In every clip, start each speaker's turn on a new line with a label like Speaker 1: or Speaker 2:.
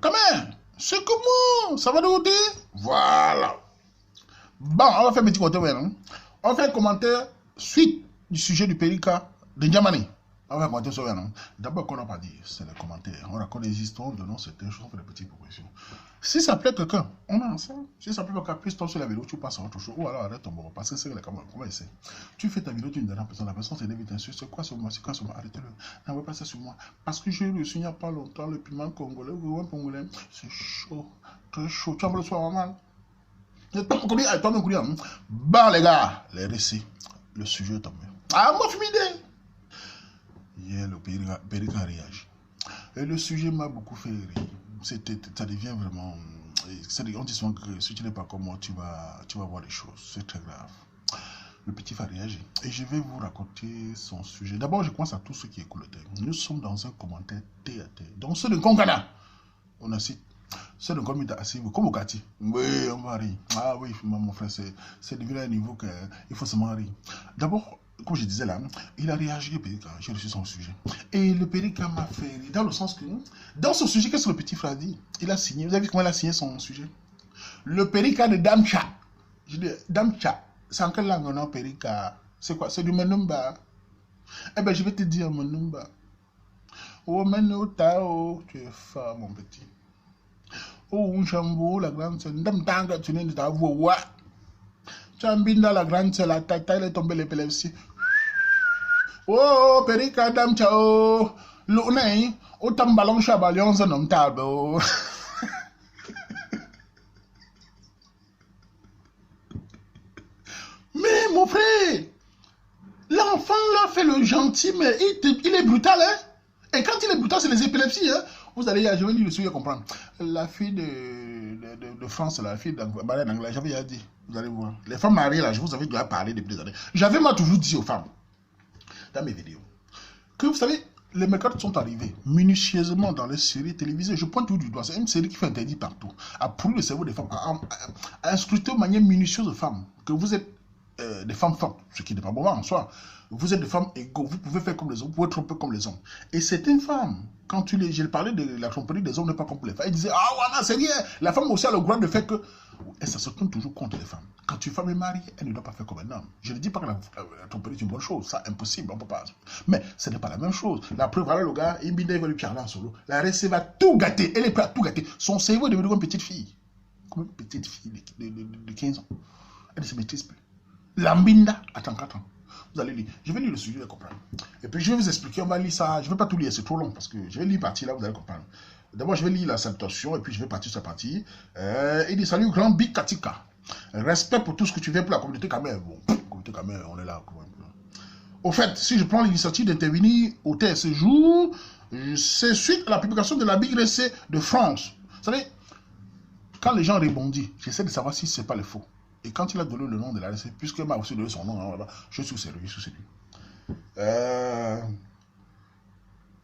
Speaker 1: Quand même, c'est comment? Ça va de côté? Voilà. Bon, on va faire un petit côté, hein. On fait un commentaire suite du sujet du Périka de Ndiamani. On va commenter sur rien. D'abord, qu'on n'a pas dit, c'est les commentaires. On raconte des histoires, on donne certaines choses, on fait des petites propositions. Si ça plaît quelqu'un, on a ça. Si ça plaît quelqu'un, plus toi sur la vidéo, tu passes à autre chose. Ou alors arrête ton bon. Parce que c'est la caméra. Comment essayer? Tu fais ta vidéo, tu ne donnes à personne. La personne s'est vite insulte. C'est quoi sur moi? C'est quoi sur moi? Arrêtez-le. N'envoie pas ça sur moi. Parce que j'ai reçu il n'y a pas longtemps le piment congolais. C'est chaud. Très chaud. Tu as le soir mal. Bah les gars, les récits. Le sujet est tombé. Ah, moi, je m'idée. Hier, le Périka a réagi. Et le sujet m'a beaucoup fait rire. Ça devient vraiment... On dit souvent que si tu n'es pas comme moi, tu vas voir des choses. C'est très grave. Le petit va réagir. Et je vais vous raconter son sujet. D'abord, je pense à tous ceux qui écoutent le texte. Nous sommes dans un commentaire thé à thé. Donc, ceux de Konkana, on a cité. Ceux de Konkana, comme au Kati. Oui, on va rire. Ah oui, mon frère, c'est devenu un niveau qu'il faut se marier. D'abord, comme je disais là, il a réagi au Périka, j'ai reçu son sujet. Et le Périka m'a fait rire, dans le sens que, dans ce sujet, qu'est-ce que le petit frère dit? Il a signé, vous avez vu comment il a signé son sujet? Le Périka de Damcha. Je dis, Damcha, c'est en quelle langue, non, Périka? C'est quoi? C'est du Menumba. Eh bien, je vais te dire Menumba. Oh, Menotao, tu es fort, mon petit. Oh, un chambeau, la grande sœur, Ndamtanga, tu n'es pas voix. Chambinda, la grande sœur, la tata, elle est tombée l'épilepsie. Oh, Périka Damcha, oh, l'ounei, autant ballon chabalion, son homme table. Mais mon frère, l'enfant là fait le gentil, mais il est brutal, hein. Et quand il est brutal, c'est les épilepsies, hein. Vous allez, je vais lire le sujet comprendre. La fille de France, la fille d'anglais, j'avais déjà dit, vous allez voir. Les femmes mariées, là, je vous avais déjà parlé depuis des années. J'avais moi toujours dit aux femmes, dans mes vidéos, que vous savez, les mécates sont arrivés minutieusement dans les séries télévisées. Je pointe tout du doigt. C'est une série qui fait interdit partout. À pourrir le cerveau des femmes, à scruter de manière minutieuse aux femmes. Que vous êtes des femmes fortes, ce qui n'est pas bon en soi. Vous êtes des femmes égaux. Vous pouvez faire comme les hommes, vous pouvez tromper comme les hommes. Et certaines femmes, quand je parlais de la tromperie des hommes, n'est pas comme les femmes. Ils disaient, ah voilà, c'est rien. La femme aussi a le droit de faire que. Et ça se tourne toujours contre les femmes. Quand une femme est mariée, elle ne doit pas faire comme un homme. Je ne dis pas que la tromperie est une bonne chose. Ça, impossible, on ne peut pas. Mais ce n'est pas la même chose. La preuve, voilà le gars, il va lui parler en solo. La reste va tout gâter. Elle est prête à tout gâter. Son cerveau est devenu comme une petite fille. Comme une petite fille de 15 ans. Elle ne se maîtrise plus. Lambinda à 34 ans. Vous allez lire. Je vais lire le sujet et comprendre. Et puis je vais vous expliquer. On va lire ça. Je ne vais pas tout lire, c'est trop long. Parce que je vais lire partie là, vous allez comprendre. D'abord, je vais lire la salutation et puis je vais partir sur la partie. Il dit salut, grand Big Katika. Respect pour tout ce que tu fais pour la communauté Kamer. Bon, communauté Kamer, on est là. Au fait, si je prends l'initiative d'intervenir au TSC jour, c'est suite à la publication de la Big Récé de France. Vous savez, quand les gens rebondissent, j'essaie de savoir si ce n'est pas le faux. Et quand il a donné le nom de la RC, puisqu'il m'a aussi donné son nom, hein, je suis sous lui.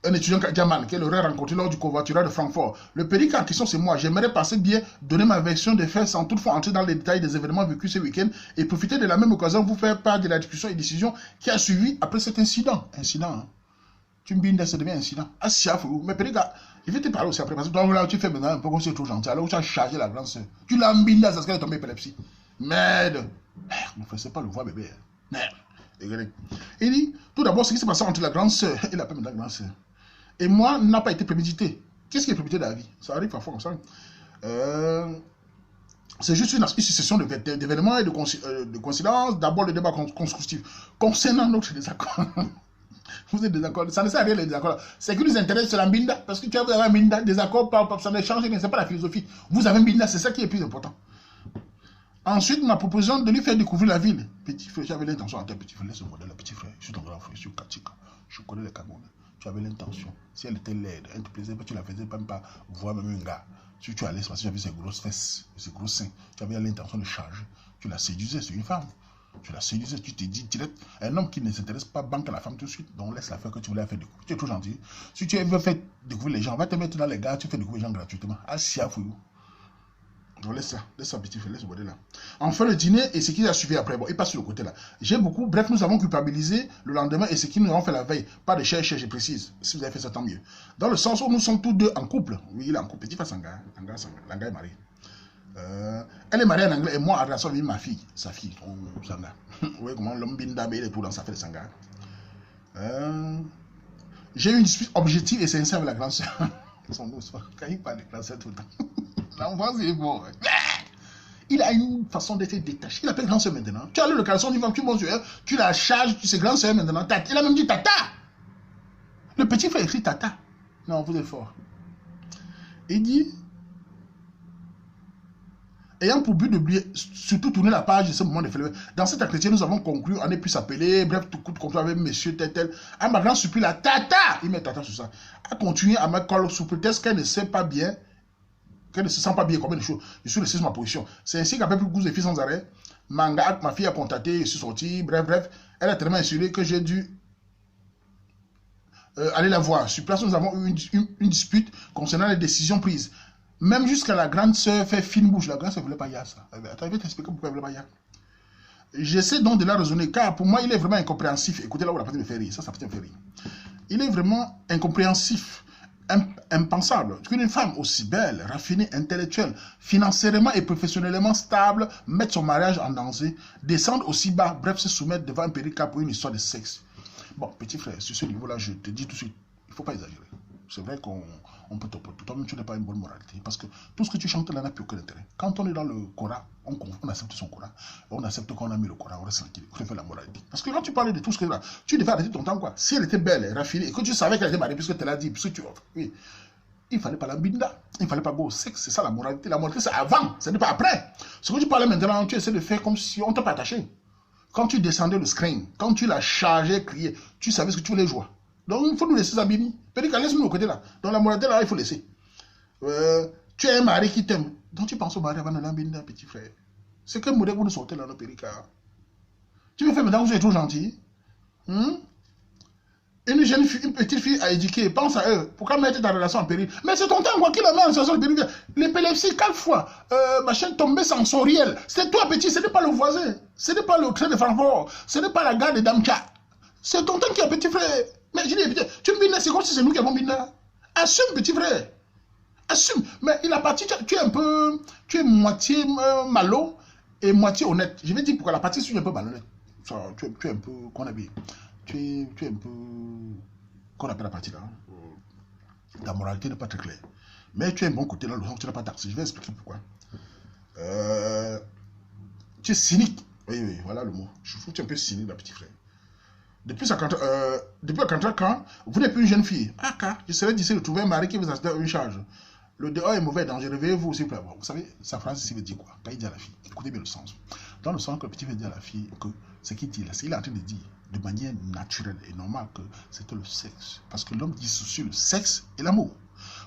Speaker 1: Un étudiant Diamant, qui l'aurait rencontré lors du covoiturage de Francfort. Le Périka en question, c'est moi. J'aimerais passer bien, donner ma version des faits sans toutefois entrer dans les détails des événements vécus ce week-end et profiter de la même occasion vous faire part de la discussion et décision qui a suivi après cet incident. Incident, hein. Tu me bindes, ça devient incident. Ah, si, mais Périka, je vais te parler aussi après. Parce que donc là, tu fais maintenant un peu comme si tu es trop gentil. Alors, tu as chargé la grande sœur. Tu l'as bindes, parce qu'elle est tombée épilepsie. Merde. Merde, mon frère, c'est pas le voir bébé. Merde. Regardez. Il dit, tout d'abord, ce qui s'est passé entre la grande sœur et la grande sœur. Et moi, n'a pas été prémédité. Qu'est-ce qui est prémédité dans la vie? Ça arrive parfois comme ça. C'est juste une succession d'événements et de coïncidences. D'abord, le débat constructif. Concernant notre désaccord. Vous êtes désaccord. Ça ne sert à rien les désaccords. C'est que nous intéresse la binda. Parce que tu as un binda, désaccord, ça ne change rien. Ce n'est pas la philosophie. Vous avez un binda, c'est ça qui est plus important. Ensuite, ma proposition de lui faire découvrir la ville. Petit frère, j'avais l'intention, attends, petit frère, laisse le modèle, petit frère, je suis ton grand frère, je suis Katika, je connais les Camerounais. Tu avais l'intention. Si elle était laide, elle te plaisait, tu la faisais même pas voir même un gars. Si tu allais, parce que tu avais ses grosses fesses, ses gros seins, tu avais l'intention de charger. Tu la séduisais, c'est une femme. Tu la séduisais, tu t'es dit direct, un homme qui ne s'intéresse pas banque à la femme tout de suite, donc laisse la faire que tu voulais la faire découvrir. Tu es trop gentil. Si tu veux faire découvrir les gens, va te mettre dans les gars, tu fais découvrir les gens gratuitement. Ah, si, à fouillou. Non, laisse ça, petit frère, laisse ce bordel là. Enfin, le dîner et ce qui a suivi après, bon, il passe sur le côté là. J'ai beaucoup, bref, nous avons culpabilisé le lendemain et ce qui nous avons fait la veille. Pas de chercher, je précise. Si vous avez fait ça, tant mieux. Dans le sens où nous sommes tous deux en couple. Oui, il est en couple. Petit frère Sanga, Langa est marié. Elle est mariée en anglais et moi, à la ma fille, sa fille, Sanga. Vous voyez comment l'homme binda, mais il est tout dans sa fête de Sanga. J'ai eu une dispute objective et sincère avec la grande sœur. Son dos, quand il parle de grande sœur tout le temps. L'enfant, c'est bon. Il a une façon d'être détaché. Il appelle grande sœur maintenant. Tu as le caleçon, tu la charges, tu sais grande sœur maintenant. Il a même dit tata. Le petit frère écrit tata. Non, vous êtes fort. Il dit, ayant pour but d'oublier, surtout tourner la page de ce moment de fête. Dans cet entretien, nous avons conclu, on est pu s'appeler, bref, tout coup de contrôle avec monsieur tel. À ma grande surprise, la tata, il met tata sur ça, a continué à me coller sous prétexte qu'elle ne sait pas bien, qu'elle ne se sent pas bien combien de choses. Je suis resté sur ma position. C'est ainsi qu'après plus de coups de filles sans arrêt, ma fille a contacté, je suis sorti, bref, elle a tellement insulé que j'ai dû aller la voir. Sur place, nous avons eu une dispute concernant les décisions prises. Même jusqu'à la grande sœur fait fine bouche. La grande sœur ne voulait pas y aller ça. Attends, je vais t'expliquer pourquoi elle ne voulait pas y aller. J'essaie donc de la raisonner, car pour moi, il est vraiment incompréhensif. Écoutez là où la partie me fait rire. Ça me fait rire. Il est vraiment incompréhensif, impensable qu'une femme aussi belle, raffinée, intellectuelle, financièrement et professionnellement stable, mette son mariage en danger, descende aussi bas, bref, se soumettre devant un péricap pour une histoire de sexe. Bon, petit frère, sur ce niveau-là, je te dis tout de suite, il ne faut pas exagérer. C'est vrai qu'on peut t'opposer. Toi-même, tu n'as pas une bonne moralité. Parce que tout ce que tu chantes là n'a plus aucun intérêt. Quand on est dans le Coran, on accepte son Coran. On accepte qu'on a mis le Coran, on reste tranquille. On fait la moralité. Parce que quand tu parlais de tout ce que là, tu devais arrêter ton temps, quoi. Si elle était belle, raffinée, et que tu savais qu'elle était mariée, puisque tu l'as dit, puisque tu. Oui. Il ne fallait pas la binda. Il ne fallait pas go au sexe. C'est ça la moralité. La moralité, c'est avant. Ce n'est pas après. Ce que tu parlais maintenant, tu essaies de faire comme si on ne t'a pas attaché. Quand tu descendais le screen, quand tu la chargeais, criais, tu savais ce que tu voulais jouer. Donc, il faut nous laisser Zabini. Peut-être laisse-nous au côté là. Dans la moralité là, il faut laisser. Tu as un mari qui t'aime. Donc, tu penses au mari avant de l'ambiner, petit frère. C'est quel modèle vous nous sortez là, nos péricas? Tu me fais maintenant que vous êtes trop gentil. Une jeune fille, une petite fille à éduquer, pense à eux. Pourquoi mettre ta relation en péril? Mais c'est ton temps, quoi, qui la met en situation de péril. L'épilepsie, 4 fois. Machin tombé sensoriel. C'est toi, petit, ce n'est pas le voisin. Ce n'est pas le train de Francfort. Ce n'est pas la gare de Damcha. C'est ton temps qui est petit frère. Mais je dis, tu me bines, c'est comme si c'est nous qui avons bines. Assume, petit frère. Assume. Mais il a parti, tu es moitié malo et moitié honnête. Je vais dire pourquoi la partie, tu es un peu malhonnête. Tu es un peu, qu'on appelle, tu es un peu, qu'on appelle la partie là. Ta moralité n'est pas très claire. Mais tu es un bon côté là, le sens que tu n'as pas d'accès. Je vais expliquer pourquoi. Tu es cynique. Oui, voilà le mot. Je trouve que tu es un peu cynique, là, petit frère. Depuis à 40 ans, vous n'êtes plus une jeune fille. Ah, car je serais d'ici de trouver un mari qui vous assiste une charge. Le dehors est mauvais, dangereux, réveillez-vous aussi. Vous savez, sa phrase ici veut dire quoi? Quand il dit à la fille, écoutez bien le sens. Dans le sens que le petit veut dire à la fille que ce qu'il dit là, il est en train de dire de manière naturelle et normale que c'était le sexe. Parce que l'homme dissocie le sexe et l'amour.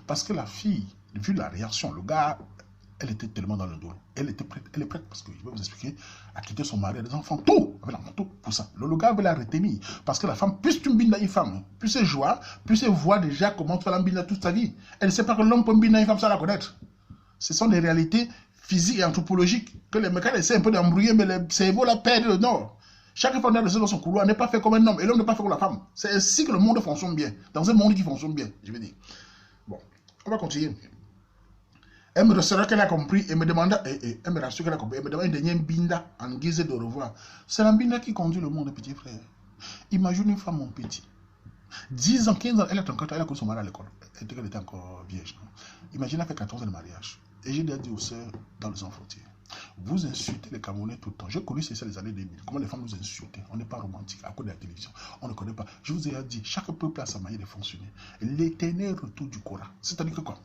Speaker 1: Parce que la fille, vu la réaction, le gars, elle était tellement dans le dos. Elle était prête, elle est prête, parce que je vais vous expliquer, à quitter son mari et les enfants, tout, avec l'enfant, tout, pour ça. Le gars veut la retenir, parce que la femme, plus tu mbines une femme, plus elle joue, plus elle voit déjà comment tu vas l'embiner toute sa vie. Elle ne sait pas que l'homme peut mbiner une femme sans la connaître. Ce sont des réalités physiques et anthropologiques que les mécanismes essaient un peu d'embrouiller, mais le cerveau la perd le nord. Chaque femme dans son couloir n'est pas fait comme un homme, et l'homme n'est pas fait comme la femme. C'est ainsi que le monde fonctionne bien, dans un monde qui fonctionne bien, je veux dire. Bon, on va continuer. Elle me rassura qu'elle a compris et me demanda, elle me rassure qu'elle a compris, elle me demande une dernière binda en guise de revoir. C'est la binda qui conduit le monde, petit frère. Imagine une femme, mon petit. 10 ans, 15 ans, elle a connu son mari à l'école. Elle était encore vierge. Imagine, elle a fait 14 ans de mariage. Et j'ai dit aux sœurs dans les frontières, vous insultez les Camerounais tout le temps. J'ai connu ça les années 2000. Comment les femmes nous insultent. On n'est pas romantique à cause de la télévision. On ne connaît pas. Je vous ai dit, chaque peuple a sa manière de fonctionner. L'éternel retour du Coran. C'est-à-dire que quoi?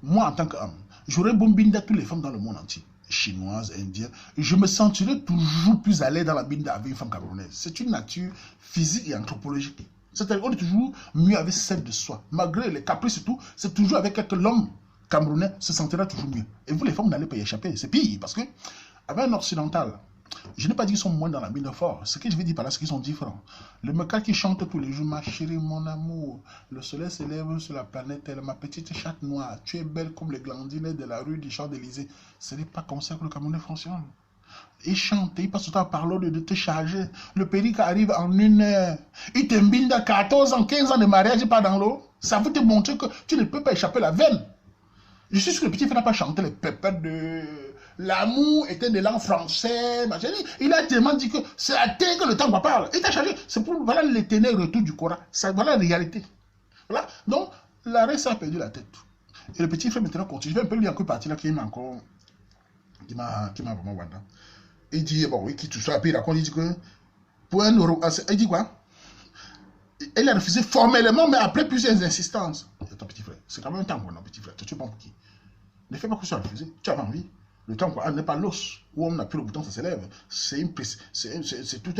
Speaker 1: Moi, en tant qu'homme, j'aurais bombinda toutes les femmes dans le monde entier, chinoises, indiennes, je me sentirais toujours plus à l'aise dans la binda avec une femme camerounaise. C'est une nature physique et anthropologique. C'est-à-dire qu'on est toujours mieux avec celle de soi. Malgré les caprices et tout, c'est toujours avec elle que l'homme camerounais se sentira toujours mieux. Et vous, les femmes, vous n'allez pas y échapper. C'est pire, parce que, avec un occidental, Je n'ai pas dit qu'ils sont moins dans la mine fort. Ce que je veux dire par là, c'est qu'ils sont différents. Le mec qui chante tous les jours, ma chérie, mon amour, le soleil s'élève sur la planète, elle, ma petite chatte noire, tu es belle comme les glandines de la rue du Champs-Élysées. Ce n'est pas comme ça que le Camerounais fonctionne. Il chante, il passe son temps à parler de te charger. Le périque arrive en 1 heure. Il te mbinde à 14 ans, 15 ans de mariage, pas dans l'eau. Ça veut te montrer que tu ne peux pas échapper la veine. Je suis sûr que le petit frère n'a pas chanté les pépettes de l'amour était de langue français. Il a tellement dit que c'est à terre que le temps va parler. Il t'a chargé. C'est pour voilà l'éternel retour du Coran. Ça, voilà la réalité. Voilà. Donc, l'arrêt, ça a perdu la tête. Et le petit frère maintenant continue. Je vais un peu lui encore partir là qui m'a encore. Qui m'a vraiment wanda. Il dit, bon, oui, qui tout ça. Puis il raconte, il dit que pour un euro. Il dit quoi? Elle a refusé formellement, mais après plusieurs insistances. Ton petit frère, c'est quand même un temps pour un petit frère. Tu es bon pour qui? Ne fais pas que tu as refusé. Tu as envie. Le temps n'est pas l'os. Où on appuie le bouton, ça s'élève. C'est tout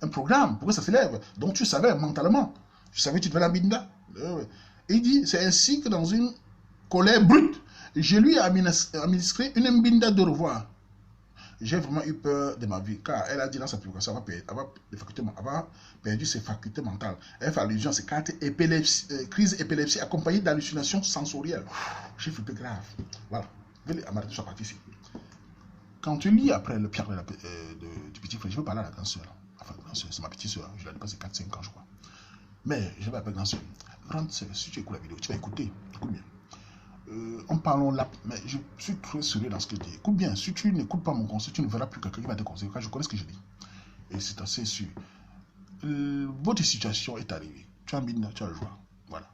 Speaker 1: un programme pour que ça s'élève. Donc tu savais mentalement. Tu savais que tu devais la binda. Il dit, c'est ainsi que dans une colère brute, je lui ai administré une binda de revoir. J'ai vraiment eu peur de ma vie, car elle a dit dans sa publication avoir perdu ses facultés mentales. Elle fait allusion à ces 4 crises épilepsie accompagnées d'hallucinations sensorielles. J'ai flippé grave. Voilà. Amarité soit partie ici. Quand tu lis après le pierre du petit frère, je veux parler à la grande soeur. Enfin, grande soeur, c'est ma petite soeur. Je l'ai dépassé 4-5 ans, je crois. Mais je vais appeler grande soeur. Grande soeur, si tu écoutes la vidéo, tu vas écouter. Écoute bien. En parlant là, mais je suis très sérieux dans ce que je dis. Écoute bien, si tu n'écoutes pas mon conseil, tu ne verras plus quelqu'un qui va te conseiller, car je connais ce que je dis. Et c'est assez sûr. Votre situation est arrivée. Tu as mis, tu as le joie. Voilà.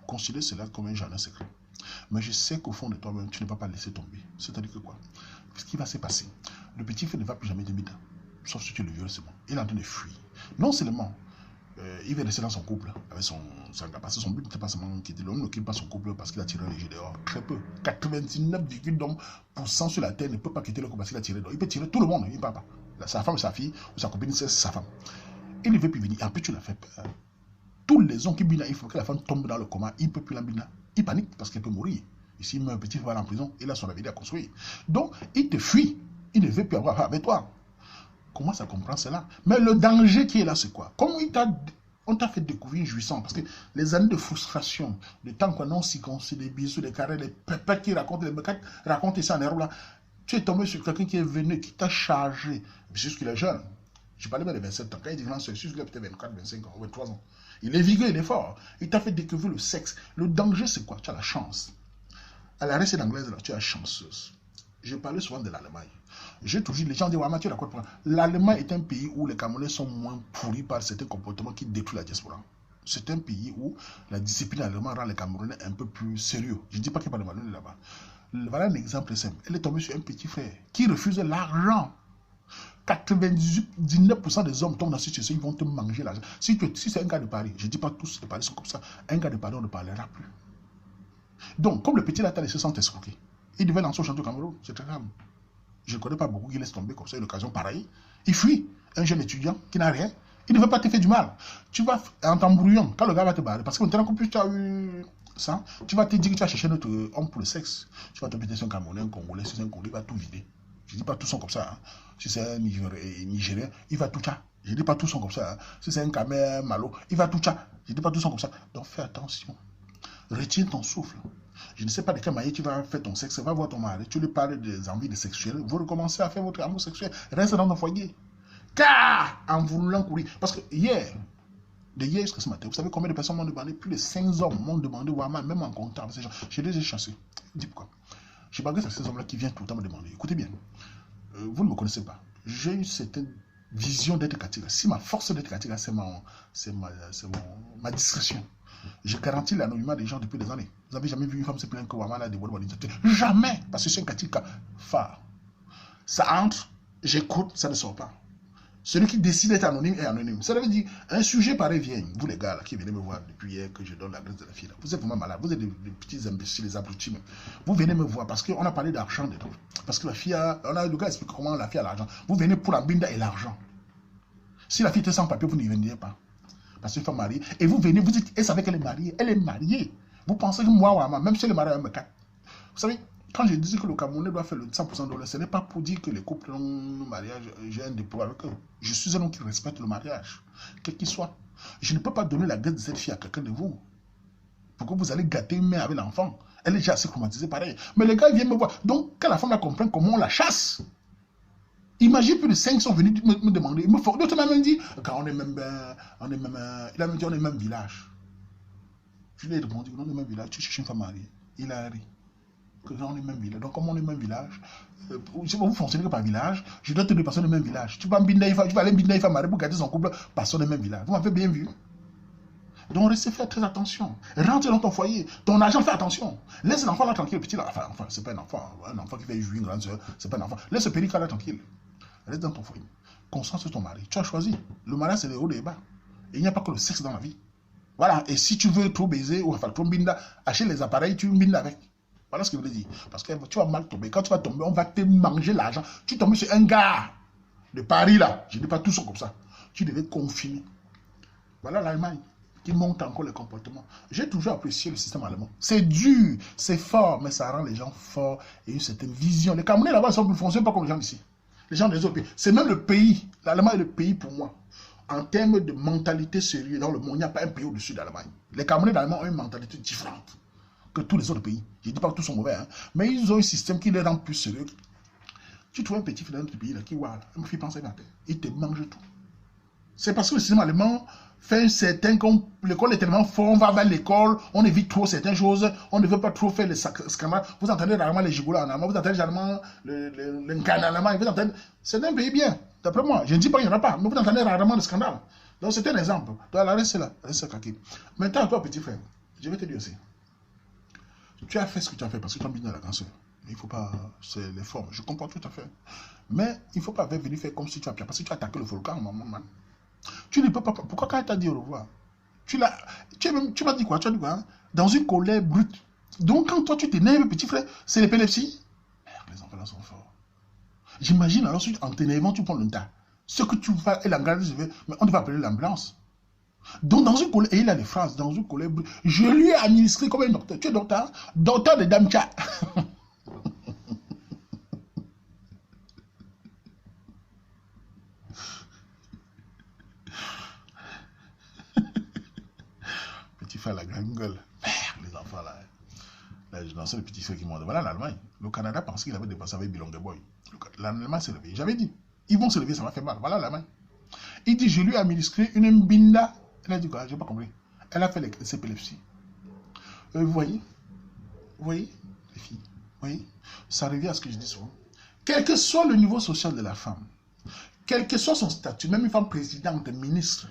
Speaker 1: Considère cela comme un jardin secret. Mais je sais qu'au fond de toi-même, tu ne vas pas laisser tomber. C'est-à-dire que quoi? Ce qui va se passer, le petit frère ne va plus jamais te mettre. Sauf si tu le violes, c'est bon. Il est en train de fuir. Non seulement il va rester dans son couple avec son gars. Parce que son but n'était pas seulement quitter l'homme, ne quitte pas son couple parce qu'il a tiré un léger dehors. Très peu. 99,9% sur la terre ne peut pas quitter le couple parce qu'il a tiré dehors. Il peut tirer tout le monde, il ne parle pas. Sa femme, sa fille ou sa copine, c'est sa femme. Il ne veut plus venir. En plus, tu l'as fait peur. Tous les hommes qui bina, il faut que la femme tombe dans le coma. Il ne peut plus la bina. Il panique parce qu'elle peut mourir. Ici, un petit va en prison, il a son avenir à construire. Donc, il te fuit. Il ne veut plus avoir affaire avec toi. Comment ça comprend cela? Mais le danger qui est là, c'est quoi? Comme on t'a fait découvrir une jouissance, parce que les années de frustration, le temps qu'on a aussi conçu des bisous, des carrés, les pépettes qui racontent, les mecs racontent ça en héros là, tu es tombé sur quelqu'un qui est venu, qui t'a chargé. C'est juste qu'il est jeune. Je parlais même de 27 ans. Quand il dit non, c'est juste qu'il a peut-être 24, 25 ans, 23 ans. Il est vigueux, il est fort. Il t'a fait découvrir le sexe. Le danger, c'est quoi? Tu as la chance. À la reste d'anglaise, là, tu es chanceuse. Je parlais souvent de l'Allemagne. J'ai toujours les gens disent, ouais, Mathieu, d'accord, l'Allemagne est un pays où les Camerounais sont moins pourris par certains comportements qui détruisent la diaspora. C'est un pays où la discipline allemande rend les Camerounais un peu plus sérieux. Je ne dis pas qu'il n'y a pas de malhonnêteté là-bas. Voilà un exemple simple. Elle est tombée sur un petit frère qui refuse l'argent. 99% des hommes tombent dans cette situation, ils vont te manger l'argent. Si c'est un gars de Paris, je ne dis pas tous les Paris sont comme ça, un gars de Paris, on ne parlera plus. Donc, comme le petit là, il se sent escroqué. Il devait lancer au chantier au Cameroun, c'est très grave. Je ne connais pas beaucoup qui laissent tomber comme ça, une occasion pareille. Il fuit, un jeune étudiant qui n'a rien. Il ne veut pas te faire du mal. Tu vas en t'embrouillant, quand le gars va te barrer, parce que maintenant que plus tu as eu ça, tu vas te dire que tu vas chercher notre homme pour le sexe. Tu vas te péter sur un Camerounais, un Congolais, si c'est un Congolais, il va tout vider. Je ne dis pas tous sont comme ça. Hein. Si c'est un Nigérien, il va tout ça. Je ne dis pas tous sont comme ça. Hein. Si c'est un Camer, Malo, il va tout ça. Je ne dis pas tous sont comme ça. Donc fais attention. Retiens ton souffle. Je ne sais pas de quelle manière tu vas faire ton sexe. Va voir ton mari. Tu lui parles des envies de sexuelles. Vous recommencez à faire votre amour sexuel. Reste dans ton foyer. Car en voulant courir. Parce que hier jusqu'à ce matin, vous savez combien de personnes m'ont demandé? Plus de 5 hommes m'ont demandé, même en comptant. Je les ai chassés. Dis pourquoi. Je m'adresse à ces hommes-là qui viennent tout le temps me demander. Écoutez bien. Vous ne me connaissez pas. J'ai une certaine vision d'être Katiga. Si ma force d'être Katiga, c'est ma discrétion. Je garantis l'anonymat des gens depuis des années. Vous n'avez jamais vu une femme se plaindre que Wama a des bonnes organisations? Jamais. Parce que c'est un Katiga phare. Ça entre, j'écoute, ça ne sort pas. Celui qui décide d'être anonyme est anonyme. Ça veut dire, un sujet pareil vient. Vous les gars là, qui venez me voir depuis hier que je donne l'adresse de la fille là. Vous êtes vraiment malade. Vous êtes des petits imbéciles, des abrutis même. Vous venez me voir parce qu'on a parlé d'argent dedans. Parce que la fille le gars explique comment la fille a l'argent. Vous venez pour la binda et l'argent. Si la fille était sans papier, vous n'y veniez pas. Parce qu'une femme mariée. Et vous venez, vous dites, elle savait qu'elle est mariée. Elle est mariée. Vous pensez que moi, même si elle est mariée à un 4. Vous savez, Quand je dis que le Camerounais doit faire le 100% de l'honneur, ce n'est pas pour dire que les couples ont le mariage, j'ai un dépôt avec eux. Je suis un homme qui respecte le mariage, quel qu'il soit. Je ne peux pas donner la gueule de cette fille à quelqu'un de vous. Pourquoi vous allez gâter une mère avec l'enfant? Elle est déjà assez traumatisée pareil. Mais les gars, ils viennent me voir. Donc, quand la femme va comprendre comment on la chasse, imagine plus de 5 sont venus me demander. D'autres m'ont même dit, quand on est même, il a même dit, on est même village. Je lui ai répondu, on est même village, tu cherches une femme mariée. Il a ri. Que on est même village. Donc, comme on est même village, vous fonctionnez que par village, je dois te dire personnes du même village. Tu vas aller Binda Ifa marier pour garder son couple, personne du même village. Vous m'avez bien vu. Donc, restez, faites très attention. Rentre dans ton foyer. Ton argent, fais attention. Laisse l'enfant là tranquille. Petit là, enfin, c'est pas un enfant qui fait jouer une grande soeur, c'est pas un enfant. Laisse ce pédicat là tranquille. Reste dans ton foyer. Concentre sur ton mari. Tu as choisi. Le mariage, c'est le haut des bas. Et il n'y a pas que le sexe dans la vie. Voilà. Et si tu veux trop baiser, ou enfin, trop binda, achète les appareils, tu binda avec. Voilà ce que je veux dire. Parce que tu vas mal tomber. Quand tu vas tomber, on va te manger l'argent. Tu tombes sur un gars de Paris là. Je ne dis pas tout ça comme ça. Tu devais confiner. Voilà l'Allemagne qui monte encore les comportements. J'ai toujours apprécié le système allemand. C'est dur, c'est fort, mais ça rend les gens forts et une certaine vision. Les Camerounais là-bas ne fonctionnent pas comme les gens d'ici. Les gens des autres pays. C'est même le pays. L'Allemagne est le pays pour moi. En termes de mentalité sérieuse dans le monde, il n'y a pas un pays au-dessus de l'Allemagne. Les Camerounais d'Allemagne ont une mentalité différente que tous les autres pays. Je ne dis pas que tous sont mauvais, hein, mais ils ont un système qui les rend plus sérieux. Tu trouves un petit fils dans notre pays là, qui voit, il me fait penser à terre. Il te mange tout. C'est parce que le système allemand fait un certain... L'école est tellement fort, on va vers l'école, on évite trop certaines choses, on ne veut pas trop faire les scandales. Vous entendez rarement les gigolos en allemand, vous entendez rarement l'encan en allemand, vous entendez... C'est un pays bien, d'après moi. Je ne dis pas qu'il n'y en a pas, mais vous entendez rarement le scandale. Donc c'est un exemple. Donc reste là, reste kaki. Maintenant, toi, petit frère, je vais te dire aussi. Tu as fait ce que tu as fait parce que tu as mis dans la cancer. Il ne faut pas... C'est les formes. Je comprends tout à fait. Mais il ne faut pas venir faire comme si tu as... Parce que tu as attaqué le volcan, maman, man. Tu ne peux pas... Pourquoi quand elle t'a dit au revoir, tu m'as dit quoi? Tu as dit quoi, hein? Dans une colère brute. Donc quand toi tu t'énerves, petit frère, c'est l'épilepsie. Merde, les enfants là sont forts. J'imagine alors, en t'énervant, tu prends le tas. Ce que tu vas... Et l'engrais, mais on devait appeler l'ambulance. Donc dans une colère... Et il a des phrases. Dans une colère brute. Je lui ai administré comme un docteur. Tu es docteur? Docteur de Damcha. Faire la grande gueule. Merde, les enfants là. Là, je lançais le petit frère qui m'ont dit, voilà l'Allemagne. Le Canada pensait qu'il avait dépassé avec Bilongue Boy. L'Allemagne s'est levé. J'avais dit, ils vont se lever, ça m'a fait mal. Voilà l'Allemagne. Il dit, je lui ai administré une binda. Elle a dit quoi? J'ai pas compris. Elle a fait les épilepsies. Vous voyez? Vous voyez, les filles? Vous voyez? Ça revient à ce que je dis souvent. Quel que soit le niveau social de la femme, quel que soit son statut, même une femme présidente, ministre,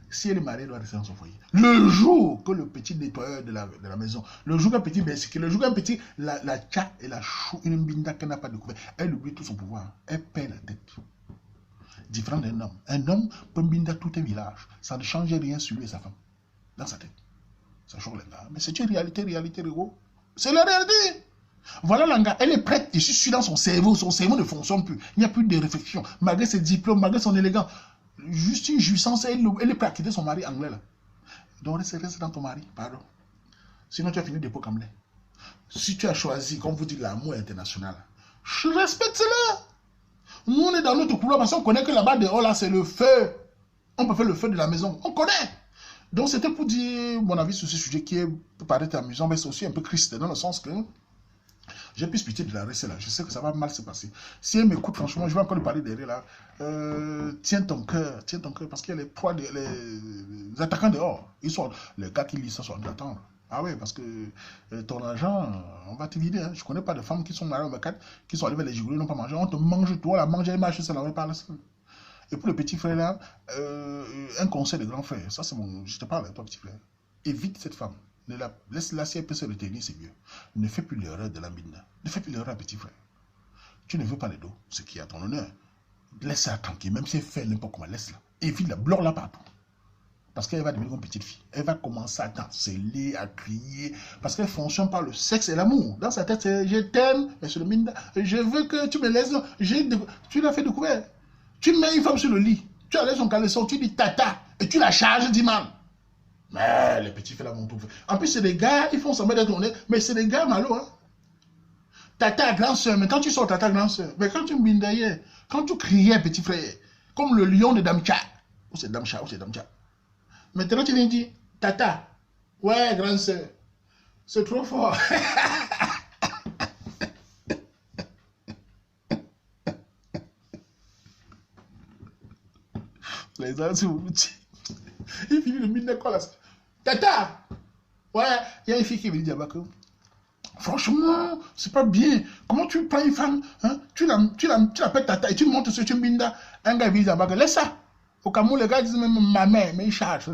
Speaker 1: si elle est mariée, elle doit rester dans son foyer. Le jour que le petit nettoyeur de la maison, le jour qu'un petit bersique, le jour qu'un petit, la tcha et la chou, une binda qu'elle n'a pas découvert, elle oublie tout son pouvoir. Elle perd la tête. Différent d'un homme. Un homme peut binda tout un village. Ça ne change rien sur lui et sa femme. Dans sa tête. Ça change les gars. Mais c'est une réalité, Rigo. C'est la réalité. Voilà l'anga, elle est prête. Je suis dans son cerveau ne fonctionne plus. Il n'y a plus de réflexion. Malgré ses diplômes, malgré son élégance. Juste une jouissance, elle est prête à quitter son mari anglais là. Donc reste dans ton mari, pardon. Sinon tu as fini dépôt comme là. Si tu as choisi, comme vous dites, l'amour international, je respecte cela. Nous on est dans notre couloir parce qu'on connaît que là-bas dehors là c'est le feu. On peut faire le feu de la maison, on connaît. Donc c'était pour dire mon avis sur ce sujet qui peut paraître amusant, mais c'est aussi un peu triste dans le sens que j'ai plus pitié de la rester là. Je sais que ça va mal se passer. Si elle m'écoute, franchement, je vais encore lui parler derrière là. Tiens ton cœur, parce qu'il y a les attaquants dehors. Ils sont, les gars qui lisent ça sont en train d'attendre. Ah oui, parce que ton argent, on va te vider. Hein. Je ne connais pas de femmes qui sont mariées au 24, qui sont allées vers les gigolos, n'ont pas mangé. On te mange, toi, la manger, elle marche, ça la parle. Et pour le petit frère là, un conseil de grand frère. Ça, c'est mon. Je te parle, toi, petit frère. Évite cette femme. Laisse-la si elle peut se retenir, c'est mieux. Ne fais plus l'erreur de l'ambina. Ne fais plus l'erreur, petit frère. Tu ne veux pas les dos, ce qui est à ton honneur. Laisse-la tranquille, même si elle fait n'importe comment, laisse-la. Évite-la, bloque-la partout. Parce qu'elle va devenir une petite fille. Elle va commencer à danser, à crier. Parce qu'elle fonctionne par le sexe et l'amour. Dans sa tête, c'est je t'aime, mais sur le mine, je veux que tu me laisses. Tu l'as fait découvrir. Tu mets une femme sur le lit. Tu enlèves son caleçon, tu dis tata. Et tu la charges, dis man. Mais les petits frères là vont tout faire. En plus, c'est des gars, ils font semblant d'être honnêtes, mais c'est des gars malaux. Hein. Tata, grand soeur, mais quand tu sors tata, grand soeur, mais quand tu mbindayais, quand tu criais, petit frère, comme le lion de Damcha, ou c'est Damcha, ou c'est Damcha. Maintenant, tu lui dis, tata, ouais, grand soeur, c'est trop fort. Les gens, il finit le mine d'école. Tata, ouais, il y a une fille qui me dit là-bas que, franchement, c'est pas bien. Comment tu prends une femme, hein, tu l'appelles tata et tu montes sur une binda. Un gars vient là-bas, laisse ça. Au Cameroun, les gars disent même ma mère, mais ils chargent.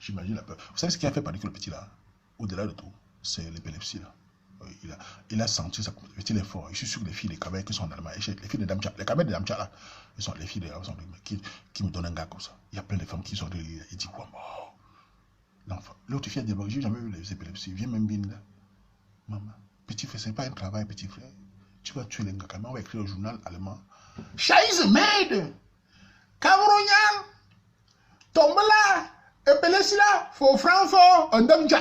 Speaker 1: J'imagine la peur. Vous savez ce qui a fait paniquer le petit là, au-delà de tout, c'est l'épilepsie là. Il a senti ça, il est fort. Je suis sûr que les filles des Kabay qui sont en Allemagne, les filles de Damcha, les Kabay de Damcha là, les filles qui me donnent un gars comme ça. Il y a plein de femmes qui sont derrière. Il dit quoi? L'enfant. L'autre fille a dit, j'ai jamais vu les épilepsies. Viens même bien là. Maman, petit frère, c'est pas un travail, petit frère. Tu vas tuer les gars. On va écrire au journal allemand. Scheiße, merde! Camerounien! Tombe là! Épilepsie là! Faut Francfort! Un Damcha!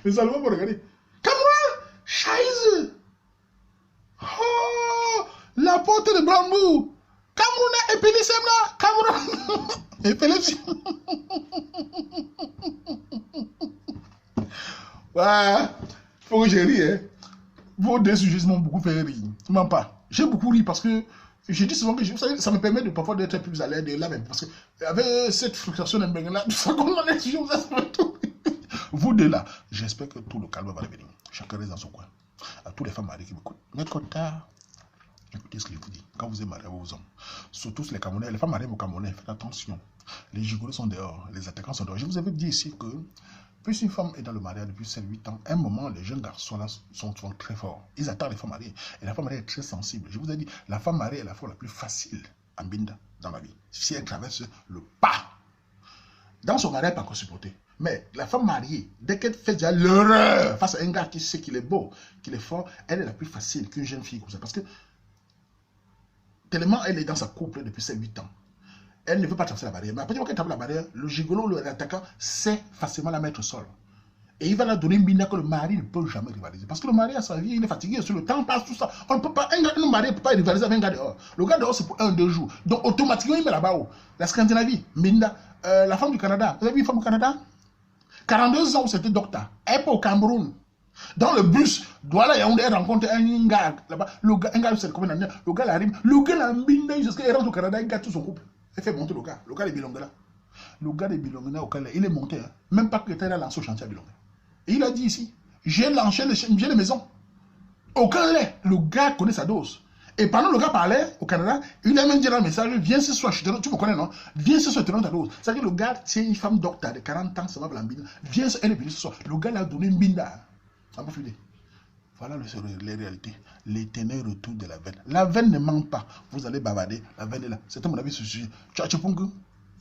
Speaker 1: Les Allemands vont regarder. Cameroun! Scheiße! Oh! La porte de Brandebourg! Cameroun est épilepsie là! Cameroun! Épilepsie! Ouais! Faut que je rie, hein? Vos deux sujets m'ont beaucoup fait rire. Même pas. J'ai beaucoup ri parce que je dis souvent que vous savez, ça me permet de parfois d'être plus à l'aise de là même. Parce que avec cette frustration d'un là, tout ça, comme on est toujours, ça se fait tout. Vous deux là, j'espère que tout le calme va revenir. Chacun reste dans son coin. À tous les femmes mariées qui m'écoutent. Maître Tard, écoutez ce que je vous dis. Quand vous êtes mariés à vos hommes, surtout les Camerounais, les femmes mariées aux Camerounais, faites attention. Les gigolos sont dehors, les attaquants sont dehors. Je vous avais dit ici que, plus une femme est dans le mariage depuis 7-8 ans, à un moment, les jeunes garçons là sont souvent très forts. Ils attaquent les femmes mariées. Et la femme mariée est très sensible. Je vous ai dit, la femme mariée est la femme la plus facile en binda dans la vie. Si elle traverse le pas, dans son mariage, elle peut encore supporter. Mais la femme mariée, dès qu'elle fait déjà l'erreur face à un gars qui sait qu'il est beau, qu'il est fort, elle est la plus facile qu'une jeune fille comme ça. Parce que tellement elle est dans sa couple depuis 7-8 ans, elle ne veut pas traverser la barrière. Mais après qu'elle tape la barrière, le gigolo, l'attaquant, sait facilement la mettre au sol. Et il va la donner une bina que le mari ne peut jamais rivaliser. Parce que le mari a sa vie, il est fatigué, sur le temps passe, tout ça. On ne peut pas, un mari ne peut pas rivaliser avec un gars dehors. Le gars dehors, c'est pour 1-2 jours. Donc automatiquement, il met là-bas. La Scandinavie, Minda, la femme du Canada. Vous avez vu une femme du Canada? 42 ans, c'était docteur. Elle est au Cameroun. Dans le bus, Douala Yaoundé, elle rencontre un gars là-bas. Un gars, c'est combien d'années? Le gars arrive. Le gars l'a mis jusqu'à il rentre au Canada, il gâte tout son couple. Elle fait monter le gars. Le gars de Bilongala. Le gars de Bilongala, il est monté. Hein. Même pas que l'État a lancé au chantier à Bilongala. Et il a dit ici, j'ai lancé les maisons. Aucun lait. Le gars connaît sa dose. Et pendant le gars parlait au Canada, il a même dit dans le message, viens ce soir, tu me connais, non? Viens ce soir, tu donnes ta dose. C'est-à-dire que le gars, c'est une femme docteur de 40 ans, ça va la binde. Viens, elle est venue ce soir. Le gars l'a donné une binda. Ça m'a filé. Voilà les réalités. L'éternel retour de la veine. La veine ne manque pas. Vous allez bavarder, la veine est là. C'est à mon avis ce sujet. Tu as